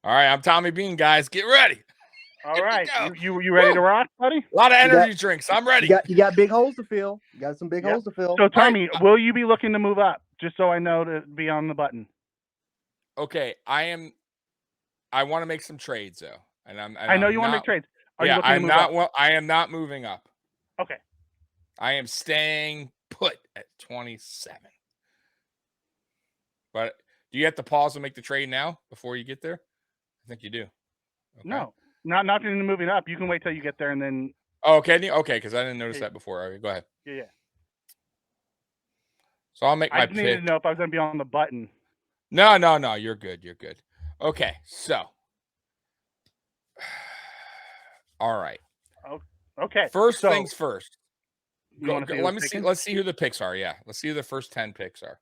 All right, I'm Tommy Beane, guys. Get ready. All right, you ready to rock, buddy? A lot of energy drinks. I'm ready. You got big holes to fill. You got some big holes to fill. So, Tommy, will you be looking to move up? Just so I know to be on the button. Okay, I am. I want to make some trades though, and I know you want to make trades. Are you looking to move up? Well, I am not moving up. Okay. I am staying put at 27. But do you have to pause and make the trade now before you get there? I think you do. Okay. No, not in moving up. You can wait till you get there and then. Oh, okay, because I didn't notice that before. All right, go ahead. Yeah. So I'll make my pick. I just needed to know if I was going to be on the button. No. You're good. Okay, so. All right. Okay. First things first. Let's see who the picks are. Yeah, let's see who the first 10 picks are.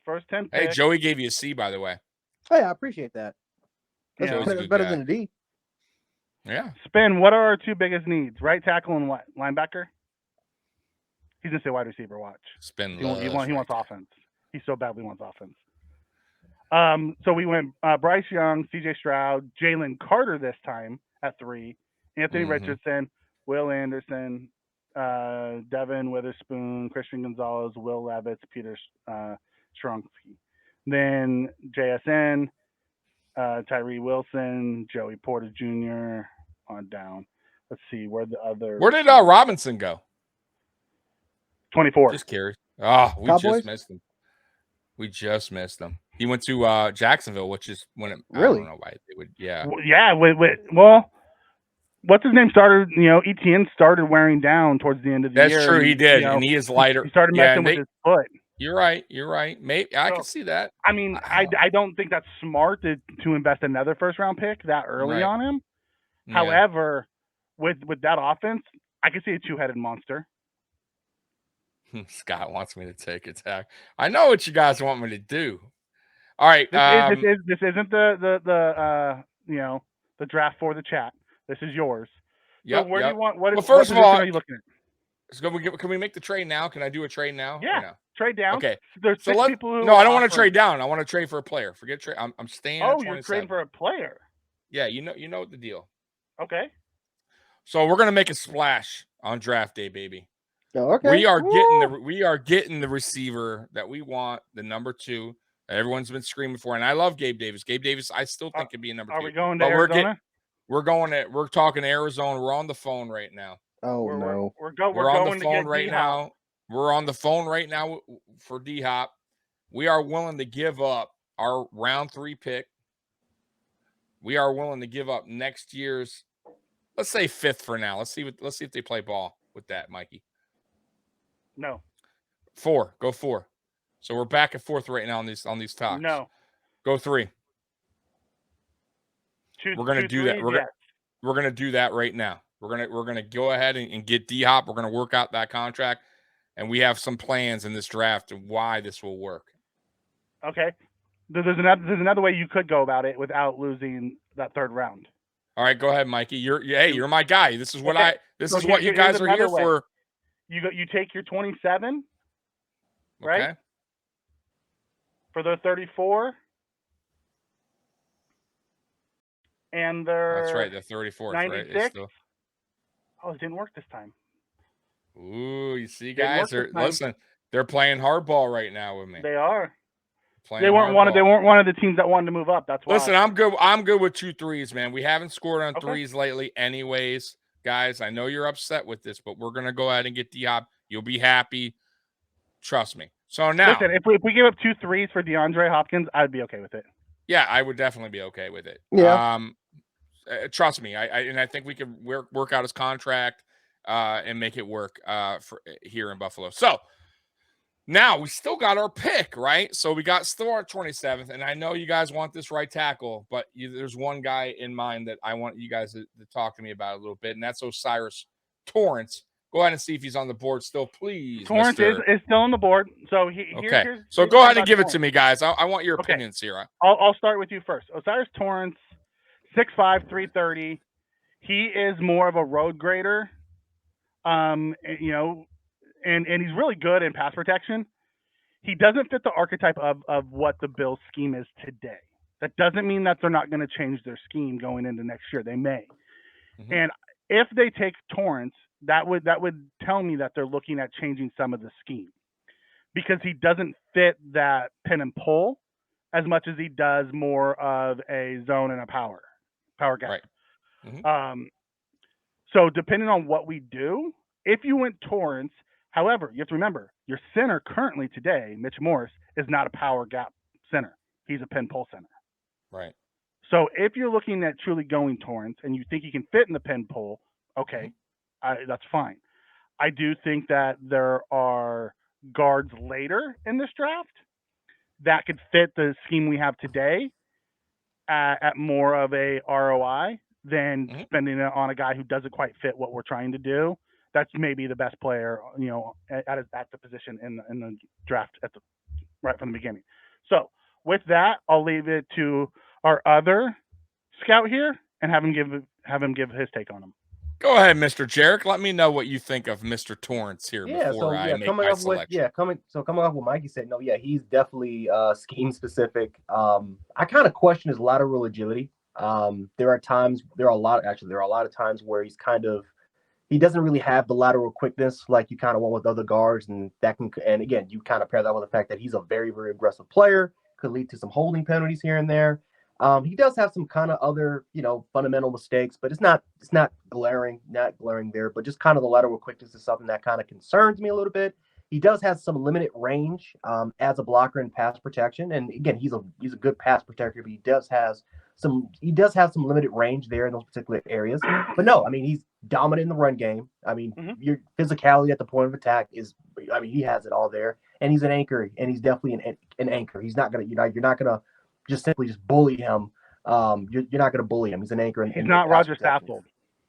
First 10 picks. Hey, Joey gave you a C, by the way. Hey, I appreciate that. That's better than a D. Yeah. Spin, what are our two biggest needs? Right tackle and what? Linebacker? He's going to say wide receiver, watch. Spin he wants offense. He so badly wants offense. So we went Bryce Young, CJ Stroud, Jalen Carter this time at 3, Anthony Richardson, Will Anderson, Devin Witherspoon, Christian Gonzalez, Will Levis, Peter Schrumpf. Then JSN, Tyree Wilson, Joey Porter Jr. on down. Let's see where the other. Where did Robinson go? 24. Just curious. Oh, we just missed him. He went to Jacksonville, which is when it. Really? I don't know why they would. Yeah. Well, what's his name started? ETN started wearing down towards the end of the year. That's true. He did, and he is lighter. He started messing with his foot. You're right. Maybe I can see that. I mean, I don't think that's smart to invest another first round pick that early on him. Yeah. However, with that offense, I can see a 2-headed monster. Scott wants me to take attack. I know what you guys want me to do. All right. This isn't the draft for the chat. This is yours. Yeah. So where do you want? First of all, are you looking at? Can we make the trade now? Can I do a trade now? Yeah. No? Trade down. Okay. There's 6 people who. No, I don't want to trade down. I want to trade for a player. Forget trade. I'm staying. Oh, you're trading for a player. Yeah, you know the deal. Okay. So we're gonna make a splash on draft day, baby. Oh, okay. We are getting the receiver that we want, the number 2 that everyone's been screaming for, and I love Gabe Davis. Gabe Davis, I still think could be a number 2. Are we going to Arizona? We're talking Arizona. We're on the phone right now. Oh no. We're on the phone right now. We're on the phone right now for D-Hop. We are willing to give up our round 3 pick. We are willing to give up next year's, let's say 5th for now. Let's see if they play ball with that, Mikey. No. 4. Go 4. So we're back at 4th right now on these talks. No. Go 3. We're gonna do that. We're gonna do that right now. We're gonna go ahead and get D-Hop. We're gonna work out that contract, and we have some plans in this draft and why this will work. Okay. There's another way you could go about it without losing that 3rd round. All right, go ahead, Mikey. You're my guy. This is what what you guys are here for. You take your 27, right? Okay. For their 34. And that's right, the 34th, 96. Right? Still... Oh, it didn't work this time. Ooh, you see, guys they're playing hardball right now with me. They are. They weren't one of the teams that wanted to move up. That's why. Listen, I'm good with 2 threes, man. We haven't scored on 3s lately anyways. Guys, I know you're upset with this, but we're gonna go ahead and get D-Hop. You'll be happy. Trust me. So now, listen, if we give up 2 threes for DeAndre Hopkins, I'd be okay with it. Yeah, I would definitely be okay with it. Yeah. Trust me. I think we could work out his contract and make it work for here in Buffalo. So now we still got our pick, right? So we got still our 27th, and I know you guys want this right tackle, but there's one guy in mind that I want you guys to talk to me about a little bit, and that's Osiris Torrance. Go ahead and see if he's on the board still, please. Torrance is still on the board. So so go ahead and give it to me, guys. I want your opinions here. I'll start with you first. Osiris Torrance, 6'5", 330. He is more of a road grader. And he's really good in pass protection. He doesn't fit the archetype of what the Bills scheme is today. That doesn't mean that they're not going to change their scheme going into next year. They may. Mhm. And if they take Torrance, that would tell me that they're looking at changing some of the scheme, because he doesn't fit that pin and pull as much as he does more of a zone and a power gap. Right. Mm-hmm. So depending on what we do, if you went Torrance, however, you have to remember your center currently today, Mitch Morse, is not a power gap center. He's a pin pull center. Right. So if you're looking at truly going Torrance and you think he can fit in the pin pull, okay, that's fine. I do think that there are guards later in this draft that could fit the scheme we have today at more of a ROI than spending it on a guy who doesn't quite fit what we're trying to do. That's maybe the best player, at the position in the draft right from the beginning. So with that, I'll leave it to our other scout here and have him give his take on him. Go ahead, Mr. Jarek. Let me know what you think of Mr. Torrance here before I make my selection. Coming off what Mikey said, no, yeah, he's definitely scheme specific. I kind of question his lateral agility. There are a lot of times where he doesn't really have the lateral quickness like you kind of want with other guards, and again, you kind of pair that with the fact that he's a very, very aggressive player, could lead to some holding penalties here and there. He does have some kind of other, fundamental mistakes, but it's not glaring there, but just kind of the lateral quickness is something that kind of concerns me a little bit. He does have some limited range as a blocker in pass protection, and again, he's a good pass protector, but he does have some limited range there in those particular areas. But no, I mean, he's dominant in the run game. I mean, your physicality at the point of attack he has it all there, and he's an anchor, and he's definitely an anchor. He's not gonna, you're not gonna just simply bully him. You're not gonna bully him. He's an anchor. He's not Roger Saffold.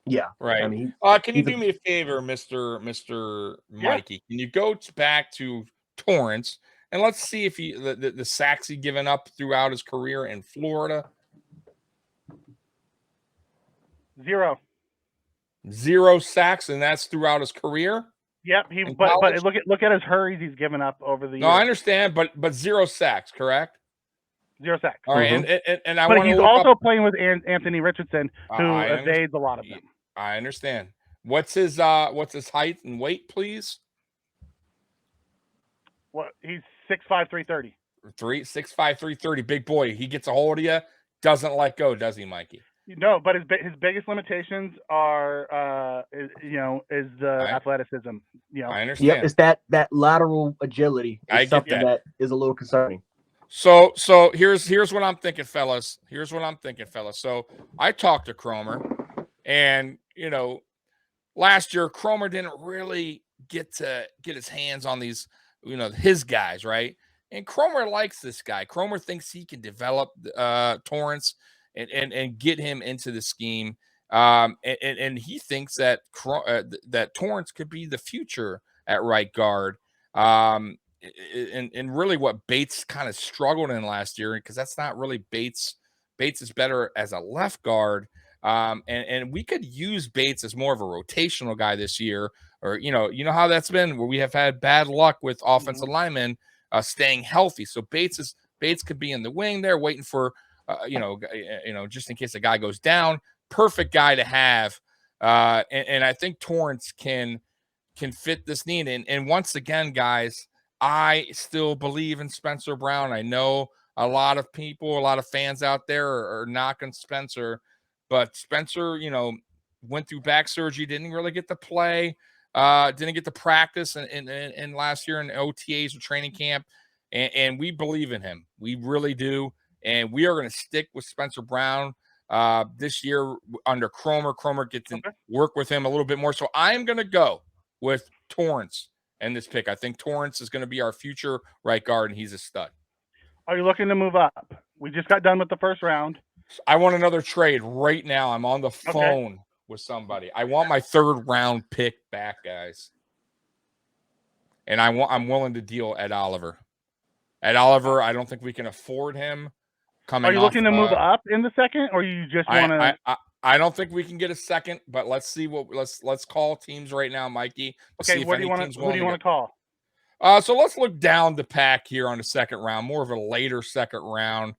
Yeah, right. I mean, can you do me a favor, Mr. Mikey? Can you go back to Torrance and let's see if the sacks he given up throughout his career in Florida? 0 sacks, and that's throughout his career. Yep, but look at his hurries he's given up over the years. No, I understand, but 0 sacks, correct? 0 sacks. All right, and I but want he's to also playing with Anthony Richardson, who evades a lot of them. I understand. What's his height and weight, please? What, he's 6'5", 330. 6'5", 330, big boy. He gets a hold of you, doesn't let go, does he, Mikey? No, but his biggest limitations are, is the athleticism. I understand. Yep, it's that lateral agility is something that is a little concerning. So here's what I'm thinking, fellas. So I talked to Cromer, and last year Cromer didn't really get his hands on these, his guys, right? And Cromer likes this guy. Cromer thinks he can develop Torrance and get him into the scheme. And he thinks that that Torrance could be the future at right guard. And really what Bates kind of struggled in last year, because that's not really Bates. Bates is better as a left guard. And we could use Bates as more of a rotational guy this year, or how that's been, where we have had bad luck with offensive linemen staying healthy. So Bates could be in the wing there waiting for just in case a guy goes down. Perfect guy to have. And I think Torrance can fit this need. And once again, guys, I still believe in Spencer Brown. I know a lot of people, a lot of fans out there are knocking Spencer, but Spencer, went through back surgery, didn't really get to play, didn't get to practice in last year in OTAs or training camp. And we believe in him. We really do. And we are going to stick with Spencer Brown this year under Cromer. Cromer gets to work with him a little bit more. So I am going to go with Torrance in this pick. I think Torrance is going to be our future right guard, and he's a stud. Are you looking to move up? We just got done with the first round. I want another trade right now. I'm on the phone with somebody. I want my 3rd round pick back, guys. And I'm willing to deal Ed Oliver. Ed Oliver, I don't think we can afford him. Are you looking to move up in the second, or you just want to? I don't think we can get a second, but let's see let's call teams right now, Mikey. Okay, who do you want to call? So let's look down the pack here on the second round, more of a later second round.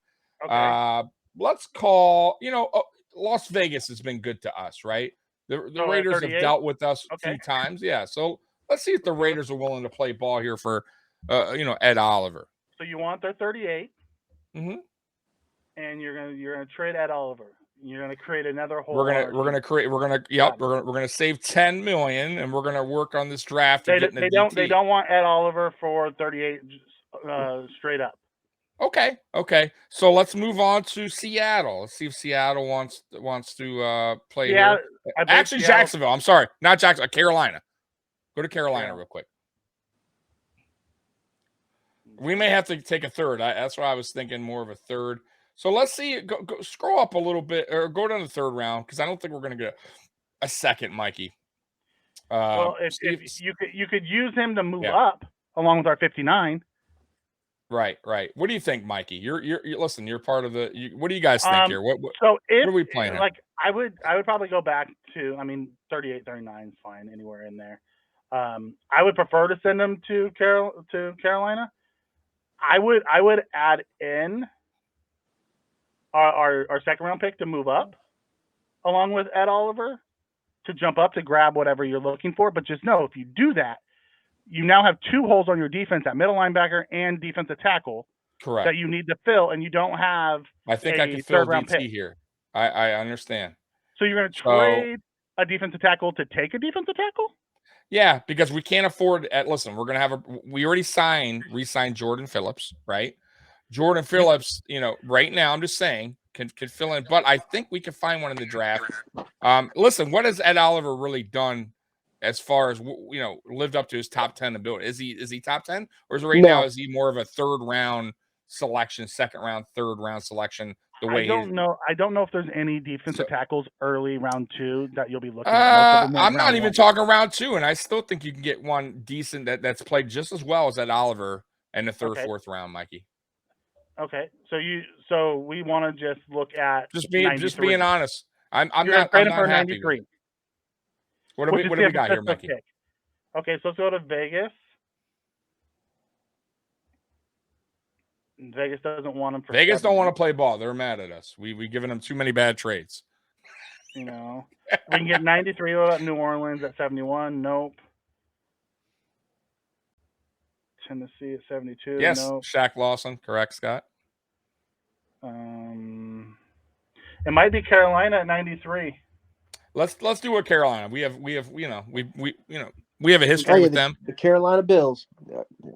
Okay. Let's call, Las Vegas has been good to us, right? The So at Raiders have 38. dealt with us a Okay. few times. Yeah. So let's see if the Let's go. Raiders are willing to play ball here for, Ed Oliver. So you want their 38, Mm-hmm. and you're gonna trade Ed Oliver. You're gonna create another hole. We're gonna save 10 million, and we're gonna work on this draft They and getting a they DT. don't want Ed Oliver for 38 straight up. Okay. So let's move on to Seattle. Let's see if Seattle wants to play Yeah, here. I believe Actually, Seattle. Jacksonville. I'm sorry, not Jacksonville. Carolina. Go to Carolina real quick. We may have to take a third. That's why I was thinking more of a third. So let's see. Go scroll up a little bit, or go down the third round, because I don't think we're going to get a second, Mikey. Well, if you could use him to move up along with our 59. Right. What do you think, Mikey? You're listen. You're part of the. What do you guys think here? What so if what are we playing? Like I would probably go back to. I mean, 38, 39 is fine anywhere in there. I would prefer to send him to Carolina. I would add in our second round pick to move up, along with Ed Oliver, to jump up to grab whatever you're looking for. But just know, if you do that, you now have two holes on your defense at middle linebacker and defensive tackle. Correct. That you need to fill, and you don't have. I think I could fill DT here. I understand. So you're going to trade a defensive tackle to take a defensive tackle? Yeah, because we can't afford. Listen, we're going to we already re-signed Jordan Phillips, right? Jordan Phillips, right now, I'm just saying, can fill in, but I think we can find one in the draft. Listen, what has Ed Oliver really done as far as lived up to his top 10 ability? Is he top 10, or is now is he more of a third round selection, second round, third round selection? I don't know if there's any defensive tackles early round 2 that you'll be looking at. Most of them I'm not even talking round 2, and I still think you can get one decent that's played just as well as Ed Oliver in the third, fourth round, Mikey. Okay, so we want to just look at just being honest. I'm not happy. 93. What do we got here, Mikey? Pick. Okay, so let's go to Vegas. Vegas doesn't want him for. Vegas don't want to play ball. They're mad at us. We've given them too many bad trades. We can get 93. What about New Orleans at 71? Nope. Tennessee at 72. Yes, nope. Shaq Lawson. Correct, Scott. It might be Carolina at 93. Let's do a Carolina. We have a history with them. The Carolina Bills.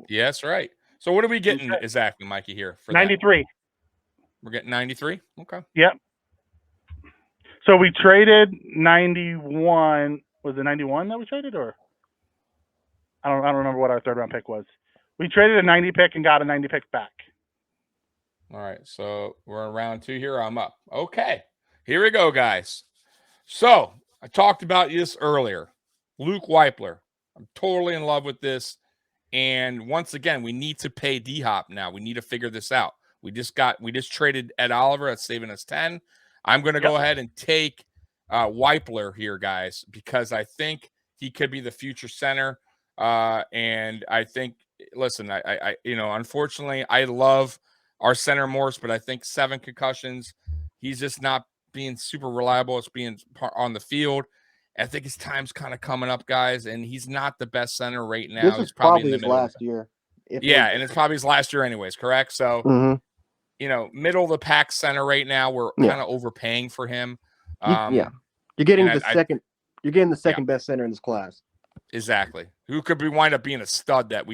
Yeah, that's right. So what are we getting exactly, Mikey, here for 93? That? We're getting 93. Okay. Yep. So we traded 91. Was it 91 that we traded, or I don't remember what our third round pick was. We traded a 90 pick and got a 90 pick back. All right, so we're in round 2 here. I'm up. Okay, here we go, guys. So I talked about this earlier. Luke Weipler. I'm totally in love with this. And once again, we need to pay D-Hop now. We need to figure this out. We just traded Ed Oliver. That's saving us 10. I'm going to go ahead and take Weipler here, guys, because I think he could be the future center. And I think, listen, I unfortunately, I love our center Morse, but I think 7 concussions. He's just not being super reliable. It's being on the field. I think his time's kind of coming up, guys, and he's not the best center right now. This is he's probably in the his middle last year. And it's probably his last year anyways, correct? So, middle of the pack center right now, we're kind of overpaying for him. You're getting the second. You're getting the second best center in this class. Exactly. Who could wind up being a stud that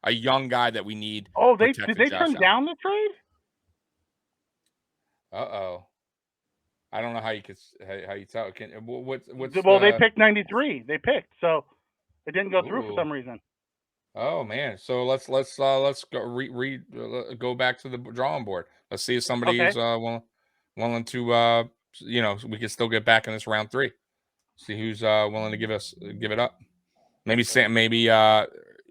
a young guy that we need. Oh, did they turn down the trade? Uh-oh. I don't know how you tell. They picked 93. They picked, so it didn't go through for some reason. Oh man! So let's go go back to the drawing board. Let's see if somebody is willing to we can still get back in this round 3. See who's willing to give it up. Maybe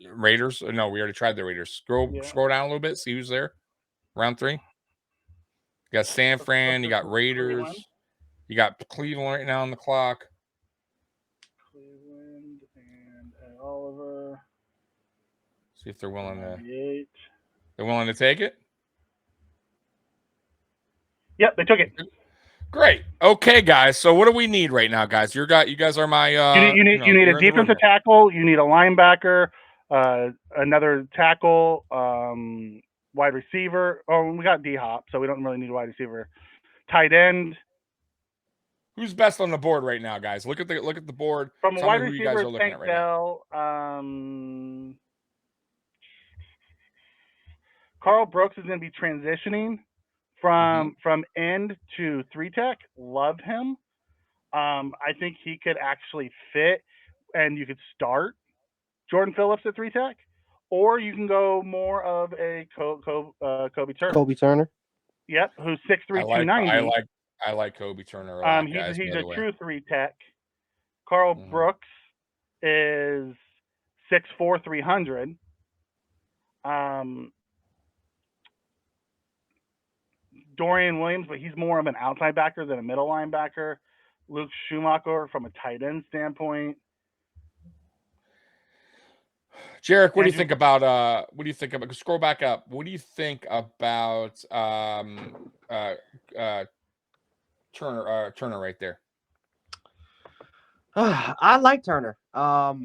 Raiders. No, we already tried the Raiders. Scroll down a little bit. See who's there. Round 3. You got San Fran. You got Raiders. You got Cleveland right now on the clock. Cleveland and Oliver. See if they're willing to. 98. They're willing to take it. Yep, they took it. Great. Okay, guys. So what do we need right now, guys? You guys are my You need a you're in the room defensive here. tackle. You need a linebacker, another tackle, wide receiver. Oh, we got D Hop, so we don't really need a wide receiver. Tight end. Who's best on the board right now, guys? Look at the board. From a Tell wide me who you guys receiver, are looking Tank at right now. Dell. Carl Brooks is going to be transitioning from end to 3-tech. Love him. I think he could actually fit, and you could start Jordan Phillips at 3-tech, or you can go more of a Kobe Turner. Kobe Turner. Yep, who's 6'3", 290. I like Kobe Turner a lot, guys. He's by a the way. true 3-tech. Carl Brooks is 6'4", 300. Dorian Williams, but he's more of an outside backer than a middle linebacker. Luke Schumacher from a tight end standpoint. Jarek, what do you think about scroll back up? What do you think about Turner right there? I like Turner. I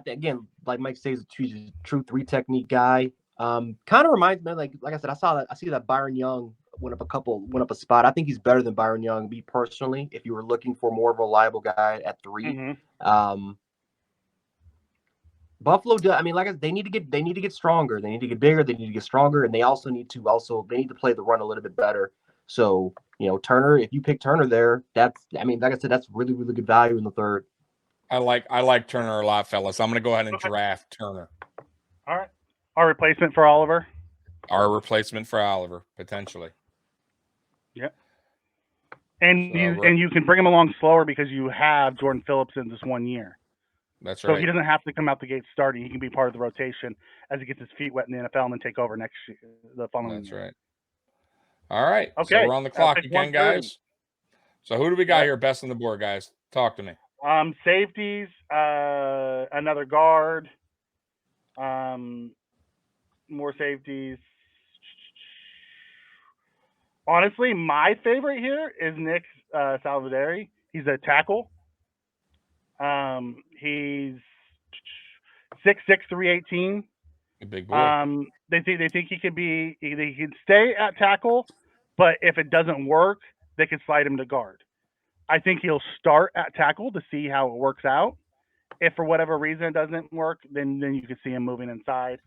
think, again, like Mike says, he's a true 3-technique guy. Kind of reminds me, like I said, I see that Byron Young went up a spot. I think he's better than Byron Young, me personally. If you were looking for more of a reliable guy at 3, Buffalo, I mean, like I said, they need to get stronger. They need to get bigger. They need to get stronger, and they also need to play the run a little bit better. So, Turner, if you pick Turner there, like I said, that's really, really good value in the 3rd. I like Turner a lot, fellas. I'm going to go ahead and draft Turner. All right. Our replacement for Oliver? Our replacement for Oliver, potentially. Yep. And you can bring him along slower because you have Jordan Phillips in this 1 year. That's right. So he doesn't have to come out the gate starting. He can be part of the rotation as he gets his feet wet in the NFL and then take over the following year. That's right. All right. Okay. So we're on the clock again, guys. So who do we got here best on the board, guys? Talk to me. Safeties, another guard, more safeties. Honestly, my favorite here is Nick Salvadori. He's a tackle. He's 6'6", 318. A big boy. They think he can stay at tackle, but if it doesn't work, they can slide him to guard. I think he'll start at tackle to see how it works out. If for whatever reason it doesn't work, then you can see him moving inside.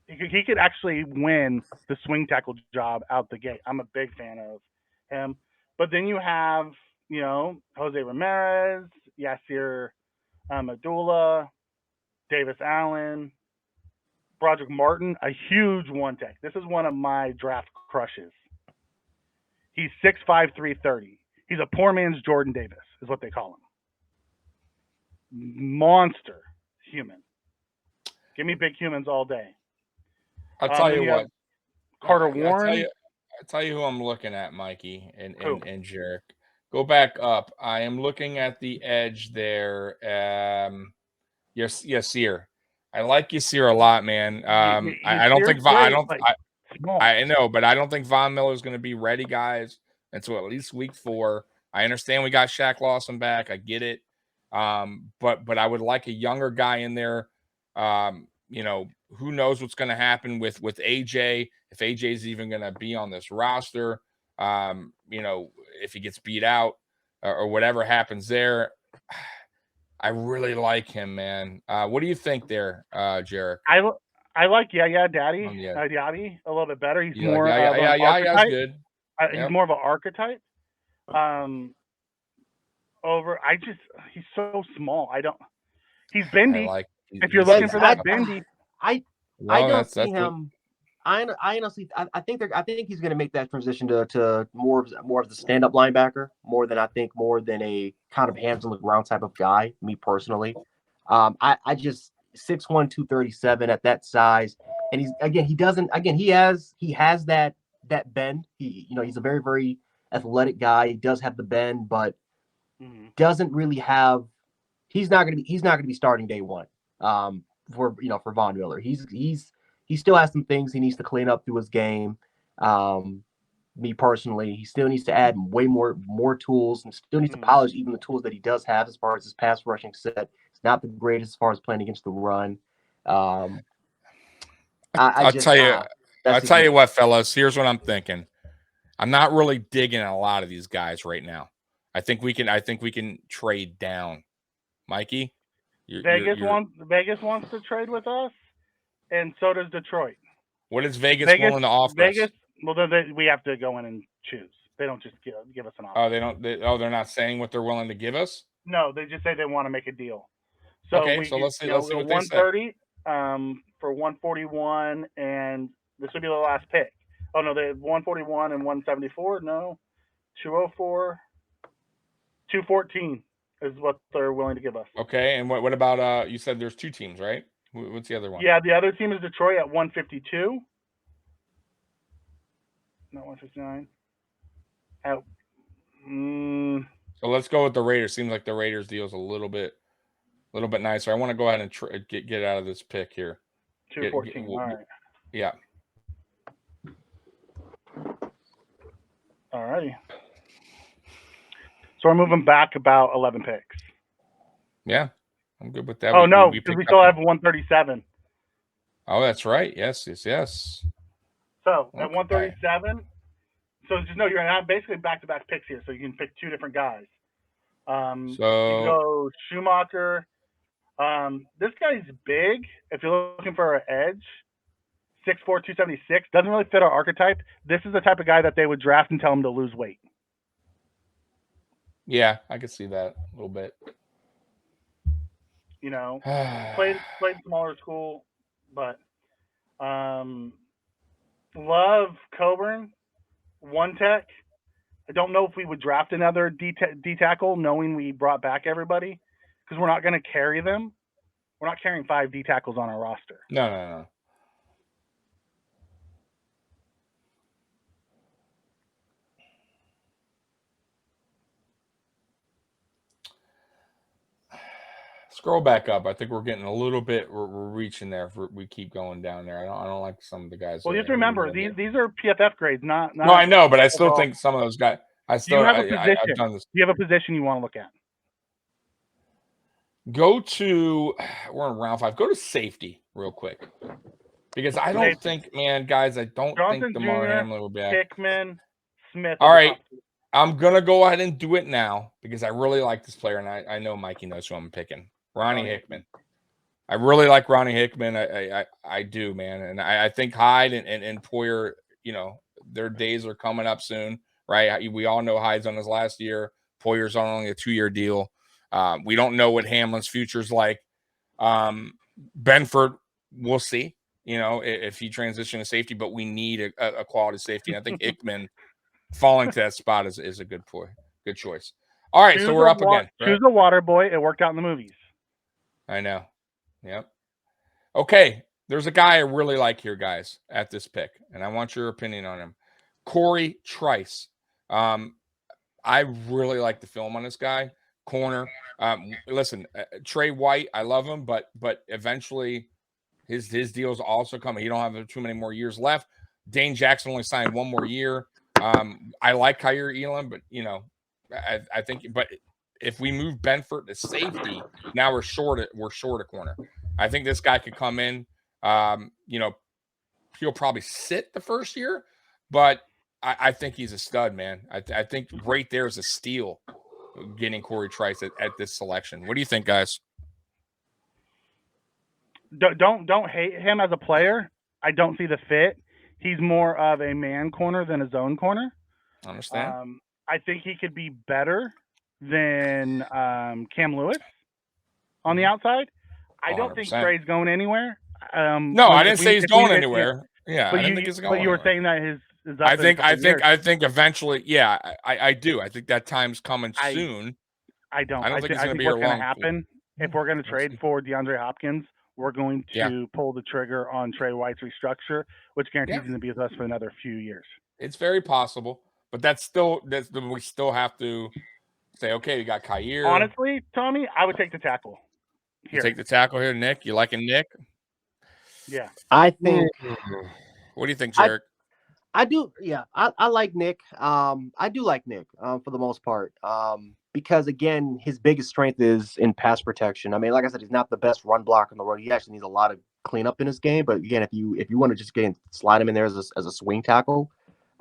He could actually win the swing tackle job out the gate. I'm a big fan of him. But then you have, Jose Ramirez, Yasir Abdullah, Davis Allen, Broderick Martin, a huge 1-tech. This is one of my draft crushes. He's 6'5", 330. He's a poor man's Jordan Davis, is what they call him. Monster human. Give me big humans all day. I'll tell you what. Carter Warren. I'll tell you who I'm looking at, Mikey and Jarek. Go back up. I am looking at the edge there. Yasir. I like Yasir a lot, man. I don't think I know, but I don't think Von Miller is going to be ready, guys, until at least week 4. I understand we got Shaq Lawson back. I get it. But I would like a younger guy in there. Who knows what's going to happen with AJ, if AJ is even going to be on this roster, if he gets beat out or whatever happens there. I really like him, man. What do you think there, Jarek? I like Diaby a little bit better. He's more of an archetype. Good. He's more of an archetype. He's so small. He's bendy. If you're looking for that bendy, I don't see him. I honestly, I think he's going to make that transition to more of the stand-up linebacker more than a kind of hands on the ground type of guy. Me personally, I just 6'1", 237 at that size, and he has that bend. He's a very, very athletic guy. He does have the bend, but doesn't really have. He's not going to be starting day one. For Von Miller, he still has some things he needs to clean up through his game. me personally. He still needs to add way more tools and still needs to polish even the tools that he does have as far as his pass rushing set. It's not the greatest as far as playing against the run. I'll tell you what, fellas. Here's what I'm thinking. I'm not really digging a lot of these guys right now. I think we can trade down. Mikey, Vegas wants to trade with us, and so does Detroit. What is Vegas willing to offer us? Well, then we have to go in and choose. They don't just give us an offer. Oh, they're not saying what they're willing to give us? No, they just say they want to make a deal. So okay, so let's see what they say. 130 for 141, and this would be the last pick. Oh no, they have 141 and 174. No, 204, 214 is what they're willing to give us. Okay, and what about you said there's 2 teams, right? What's the other one? Yeah, the other team is Detroit at 152. Not 159. So let's go with the Raiders. Seems like the Raiders deal is a little bit nicer. I want to go ahead and get out of this pick here. 214. All right. Yeah. All righty. So we're moving back about 11 picks. Yeah, I'm good with that. Oh, no, because we still have 137. Oh, that's right. Yes. So at 137, so just know you're not basically back-to-back picks here, so you can pick 2 different guys. You can go Schumacher. This guy's big. If you're looking for an edge, 6'4", 276. Doesn't really fit our archetype. This is the type of guy that they would draft and tell him to lose weight. Yeah, I could see that a little bit. You know, played smaller school, but love Coburn, 1 tech. I don't know if we would draft another D tackle, knowing we brought back everybody, because we're not going to carry them. We're not carrying 5 D tackles on our roster. No. Scroll back up. I think we're getting a little bit. We're reaching there. We keep going down there. I don't like some of the guys. Well, just remember these are PFF grades, not. No, I know, but I still think some of those guys. I've done this. Do you have a position you want to look at? We're in round 5. Go to safety real quick, because I don't think, man, guys, I don't think DeMar Hamlin will be back. Hickman, Smith. All right, I'm gonna go ahead and do it now because I really like this player, and I know Mikey knows who I'm picking. Ronnie Hickman. I really like Ronnie Hickman. I do, man, and I think Hyde and Poyer, you know, their days are coming up soon, right? We all know Hyde's on his last year. Poyer's on only a 2-year deal. We don't know what Hamlin's future's like. Benford, we'll see, you know, if he transitions to safety, but we need a quality safety. And I think Hickman falling to that spot is a good choice. All right, so we're up again. Choose a water boy. It worked out in the movies. I know. Yep. Okay, there's a guy I really like here, guys, at this pick, and I want your opinion on him. Corey Trice. I really like the film on this guy. Corner. Listen, Trey White, I love him, but eventually his deal's also coming. He don't have too many more years left. Dane Jackson only signed 1 more year. I like Kyer Elam, but you know, I think, but if we move Benford to safety, now we're short a corner. I think this guy could come in. You know, he'll probably sit the first year, but I think he's a stud, man. I think right there is a steal getting Corey Trice at this selection. What do you think, guys? Don't hate him as a player. I don't see the fit. He's more of a man corner than a zone corner. I understand. I think he could be better than Cam Lewis on the outside. I don't 100%. Think Trey's going anywhere. No, I didn't say he's going anywhere. Yeah, I didn't think he's going. But you were saying that his I think eventually, yeah, I do. I think that time's coming soon. I don't think it's going to be what's going to happen. If we're going to trade for DeAndre Hopkins, we're going to pull the trigger on Trey White's restructure, which guarantees he's going to be with us for another few years. It's very possible, but we still have to say, okay, you got Kyer. Honestly, Tommy, I would take the tackle. You take the tackle here, Nick. You liking Nick? Yeah. I think. What do you think, Jarek? I do. Yeah, I like Nick. I do like Nick for the most part. Because again, his biggest strength is in pass protection. I mean, like I said, he's not the best run blocker in the world. He actually needs a lot of cleanup in his game. But again, if you want to just slide him in there as a swing tackle,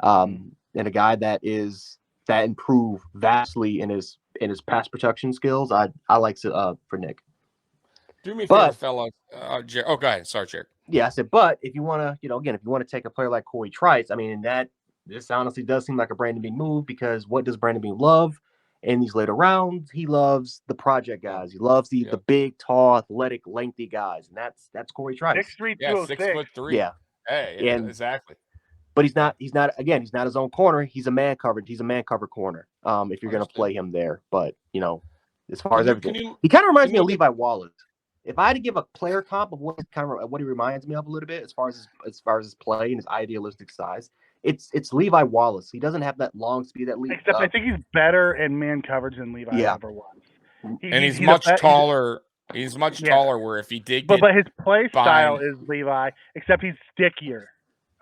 and a guy that improved vastly in his pass protection skills, I like for Nick. Do me a favor, But fellas. Oh, go ahead. Sorry, Jared. yeah, I said, but if you want to, again, if you want to take a player like Corey Trice, I mean, this honestly does seem like a Brandon Beane move, because what does Brandon Beane love in these later rounds? He loves the project guys. He loves the big, tall, athletic, lengthy guys, and that's Corey Trice. 6'3", Yeah, 206. 6'3". Yeah. Hey, exactly. But he's not he's not his own corner. He's a man covered corner. If you're going to play him there, but as far as everything, he kind of reminds me of Levi Wallace. If I had to give a player comp of what he reminds me of a little bit as far as his play and his idealistic size, it's Levi Wallace. He doesn't have that long speed that Levi. Except I think he's better in man coverage than Levi ever was. He's much taller. He's much taller. Where if he did, but his play style is Levi, except he's stickier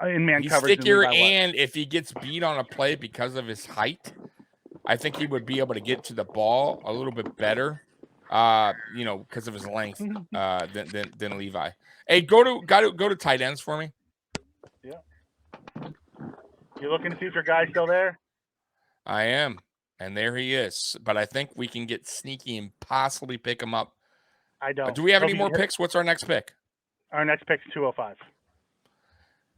in man coverage. He's stickier, and if he gets beat on a play because of his height, I think he would be able to get to the ball a little bit better. Because of his length, than Levi. Hey, go to tight ends for me. Yeah. You looking to see if your guy's still there? I am, and there he is. But I think we can get sneaky and possibly pick him up. I don't. Do we have any more picks? What's our next pick? Our next pick's 205.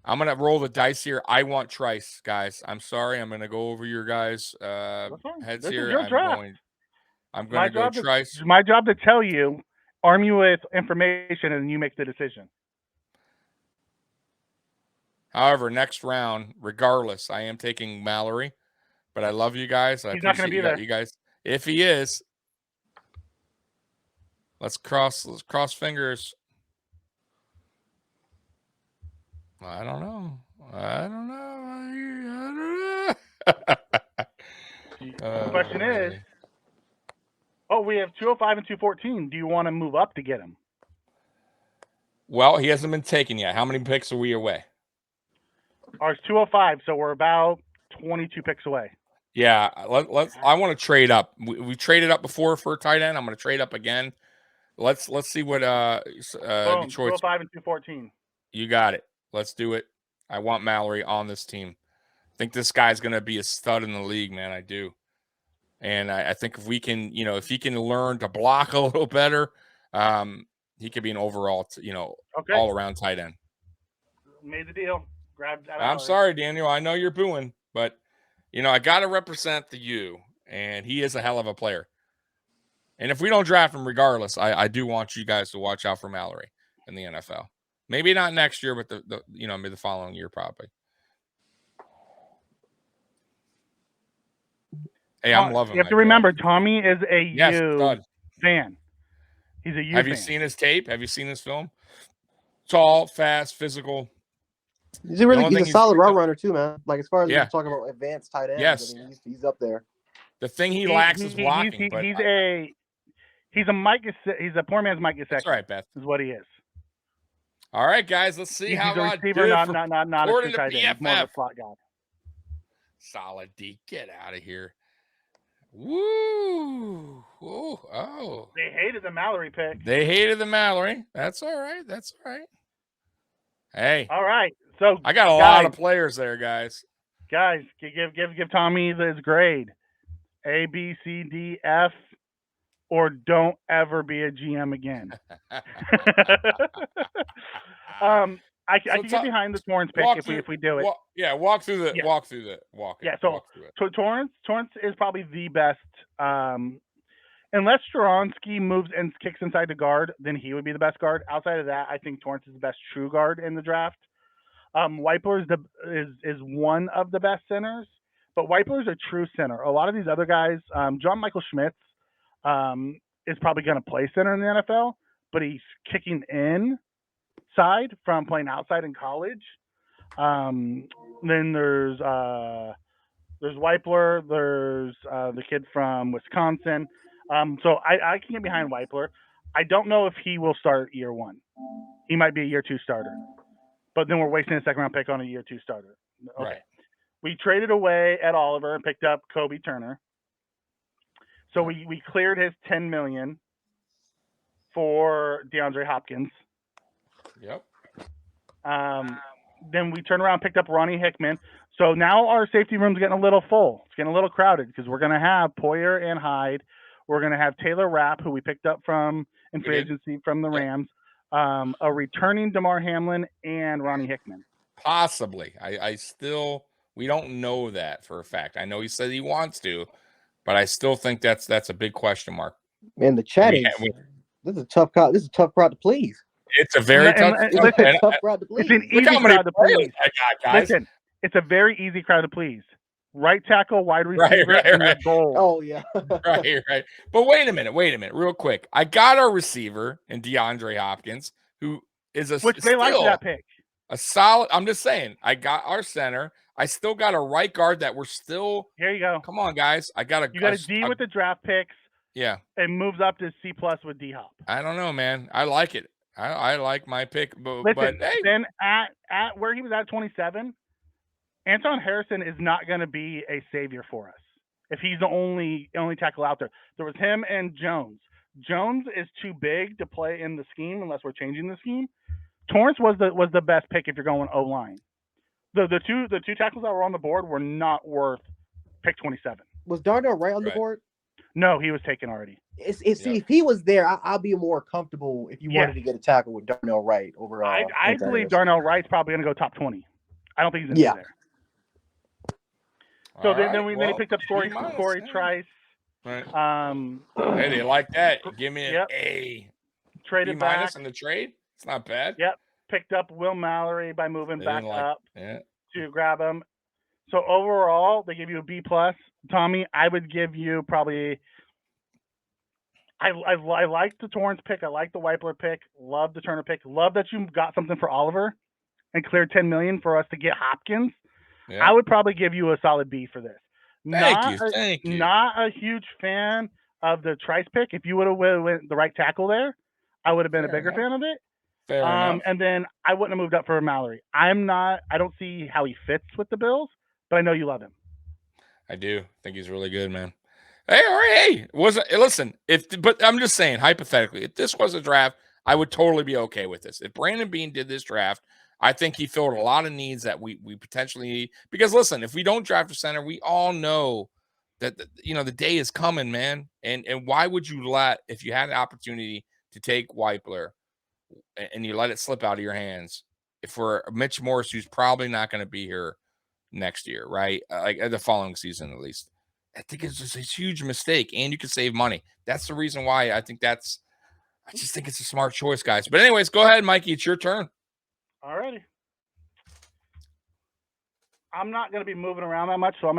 I'm gonna roll the dice here. I want Trice, guys. I'm sorry. I'm gonna go over your guys' heads here. I'm going to go Trice. It's my job to tell you, arm you with information, and you make the decision. However, next round, regardless, I am taking Mallory. But I love you guys. He's not going to be there. You guys. If he is, let's cross fingers. I don't know. The question is, we have 205 and 214. Do you want to move up to get him? Well, he hasn't been taken yet. How many picks are we away? Ours 205, so we're about 22 picks away. Yeah, let's. I want to trade up. We traded up before for a tight end. I'm going to trade up again. Let's see what Detroit's 205 and 214. You got it. Let's do it. I want Mallory on this team. I think this guy's going to be a stud in the league, man. I do. And I think if we can, if he can learn to block a little better, he could be an overall, all around tight end. Made the deal. Grabbed that. I'm sorry, Daniel. I know you're booing, but I got to represent the U, and he is a hell of a player. And if we don't draft him, regardless, I do want you guys to watch out for Mallory in the NFL. Maybe not next year, but maybe the following year probably. Hey, I'm loving. You have to remember, Tommy is a U fan. He's a U fan. Have you seen his tape? Have you seen his film? Tall, fast, physical. He's a solid route runner too, man. Like as far as talking about advanced tight ends, yes. I mean, he's up there. The thing he lacks is blocking. He's a poor man's Mike Gesicki. That's right, Beth. Is what he is. All right, guys. Let's see how a receiver, not a true tight end. He's more of a slot guy. Solid D. Get out of here. Woo! Oh! They hated the Mallory pick. That's all right. Hey. All right. So I got a lot of players there, guys. Guys, give Tommy his grade: A, B, C, D, F, or don't ever be a GM again. I can get behind the Torrance pick if we do it. Walk through the. Yeah, so Torrance is probably the best. Unless Stronsky moves and kicks inside the guard, then he would be the best guard. Outside of that, I think Torrance is the best true guard in the draft. Weipler is one of the best centers, but Weipler is a true center. A lot of these other guys, John Michael Schmitz is probably going to play center in the NFL, but he's kicking inside from playing outside in college. Then there's Weipler. There's the kid from Wisconsin. So I can get behind Weipler. I don't know if he will start year one. He might be a year two starter. But then we're wasting a second round pick on a year two starter. Okay. Right. We traded away Ed Oliver and picked up Kobe Turner. So we cleared his $10 million for DeAndre Hopkins. Yep. Then we turned around and picked up Ronnie Hickman. So now our safety room's getting a little full. It's getting a little crowded because we're going to have Poyer and Hyde. We're going to have Taylor Rapp, who we picked up in free agency from the Rams. A returning DeMar Hamlin and Ronnie Hickman. Possibly. We don't know that for a fact. I know he said he wants to, but I still think that's a big question mark. Man, the chat is this is a tough crowd. This is a tough crowd to please. It's a very tough crowd to please. It's an easy crowd to please. I got, guys. Listen, it's a very easy crowd to please. Right tackle, wide receiver, and your goal. Oh yeah. right. But wait a minute, real quick. I got our receiver in DeAndre Hopkins, who is which they like that pick. A solid. I'm just saying. I got our center. I still got a right guard that we're still. Here you go. Come on, guys. You got a D with the draft picks. Yeah. And moves up to C+ with D Hop. I don't know, man. I like it. I like my pick. But hey. Then at where he was at 27, Anton Harrison is not going to be a savior for us if he's the only tackle out there. There was him and Jones. Jones is too big to play in the scheme unless we're changing the scheme. Torrance was the best pick if you're going O-line. The two tackles that were on the board were not worth pick 27. Was Darnell Wright on the board? No, he was taken already. See, if he was there, I'll be more comfortable if you wanted to get a tackle with Darnell Wright over. I believe Darnell Wright's probably going to go top 20. I don't think he's going to be there. So then he picked up Corey Trice. Right. Hey, they like that. Give me an A. Traded B- back in the trade. It's not bad. Yep. Picked up Will Mallory by moving back up to grab him. So overall, they give you a B+. Tommy, I would give you probably. I like the Torrance pick. I like the Weipler pick. Love the Turner pick. Love that you got something for Oliver and cleared $10 million for us to get Hopkins. Yeah. I would probably give you a solid B for this. Thank you. Not a huge fan of the Trice pick. If you would have went the right tackle there, I would have been a bigger fan of it. Fair enough. And then I wouldn't have moved up for Mallory. I don't see how he fits with the Bills, but I know you love him. I do. think he's really good, man. Hey, listen, but I'm just saying, hypothetically, if this was a draft, I would totally be okay with this. If Brandon Beane did this draft, I think he filled a lot of needs that we potentially need. Because listen, if we don't draft a center, we all know that the day is coming, man. And why would you if you had an opportunity to take Weipler and you let it slip out of your hands for Mitch Morse, who's probably not going to be here next year, right? Like the following season, at least. I think it's just a huge mistake, and you can save money. That's the reason why I just think it's a smart choice, guys. But anyways, go ahead, Mikey. It's your turn. Alrighty. I'm not going to be moving around that much, so I'm going to